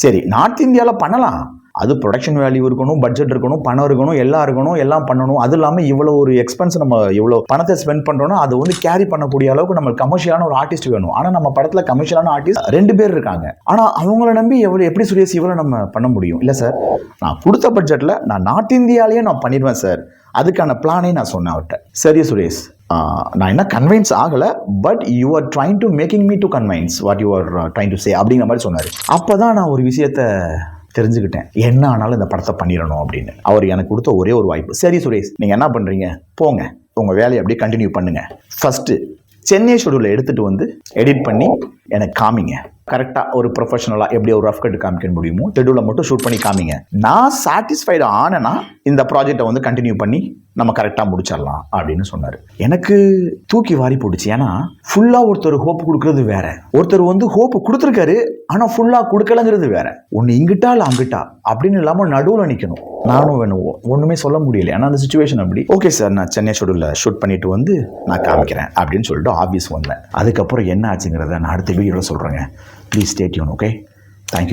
சரி, நார்த் இந்தியாவில் பண்ணலாம். அது ப்ரொடக்ஷன் வேல்யூ இருக்கணும், பட்ஜெட் இருக்கணும், பணம் இருக்கணும், எல்லாம் பண்ணணும். அது இல்லாமல் இவ்வளோ ஒரு எக்ஸ்பென்ஸ் நம்ம இவ்வளோ பணத்தை ஸ்பெண்ட் பண்ணுறோன்னா அது வந்து கேரி பண்ணக்கூடிய அளவுக்கு நம்ம கமர்ஷியலான ஒரு ஆர்டிஸ்ட் வேணும். ஆனால் நம்ம படத்தில் கமர்ஷியலான ஆர்டிஸ்ட் 2 பேர் இருக்காங்க. ஆனால் அவங்கள நம்பி எப்படி சுரேஷ் இவ்வளோ நம்ம பண்ண முடியும்? இல்லை சார், நான் கொடுத்த பட்ஜெட்டில் நான் நார்த் இந்தியாலேயே நான் பண்ணிடுவேன் சார். அதுக்கான பிளானே நான் சொன்னேன் அவர்கிட்ட. சரி சுரேஷ், நான் என்ன கன்வின்ஸ் ஆகலை, but you are trying to making me to convince what you are trying to say அப்படிங்கிற மாதிரி சொன்னார். அப்போ தான் நான் ஒரு விஷயத்தை தெரிஞ்சுக்கிட்டேன், என்ன ஆனாலும் இந்த படத்தை பண்ணிடணும் அப்படின்னு. அவர் எனக்கு கொடுத்த ஒரே ஒரு வாய்ப்பு, சரி சுரேஷ் நீங்கள் என்ன பண்ணுறீங்க, போங்க உங்கள் வேலையை அப்படியே கண்டினியூ பண்ணுங்கள். ஃபஸ்ட்டு சென்னை ஷெடியூலில் எடுத்துகிட்டு வந்து எடிட் பண்ணி எனக்கு காமிங்க. கரெக்டாக ஒரு ப்ரொஃபஷனலாக எப்படி ஒரு ரஃப் கட் காமிக்க முடியுமோ ஷெடியூலை மட்டும் ஷூட் பண்ணி காமிங்க. நான் சாட்டிஸ்ஃபைடு ஆனேன்னா இந்த ப்ராஜெக்டை வந்து கண்டினியூ பண்ணி நம்ம கரெக்டாக முடிச்சிடலாம் அப்படின்னு சொன்னார். எனக்கு தூக்கி வாரி போட்டுச்சு. ஏன்னா ஃபுல்லாக ஒருத்தர் ஹோப் கொடுக்கறது வேற, ஒருத்தர் வந்து ஹோப் கொடுத்துருக்காரு ஆனால் ஃபுல்லாக கொடுக்கலங்கிறது வேற. ஒன்று இங்கிட்டா இல்லை அங்கிட்டா அப்படின்னு இல்லாமல் நடுவில் நிற்கணும். நானும் வேணும், ஒன்றுமே சொல்ல முடியல. ஏன்னா அந்த சுச்சுவேஷன் அப்படி. ஓகே சார், நான் சென்னை ஷெடியூலில் ஷூட் பண்ணிட்டு வந்து நான் காமிக்கிறேன் அப்படின்னு சொல்லிட்டு ஆஃபீஸ் வந்தேன். அதுக்கப்புறம் என்ன ஆச்சுங்கிறத நான் அடுத்த வீடியோவில் சொல்கிறேங்க. Please stay tune. Okay, thank you.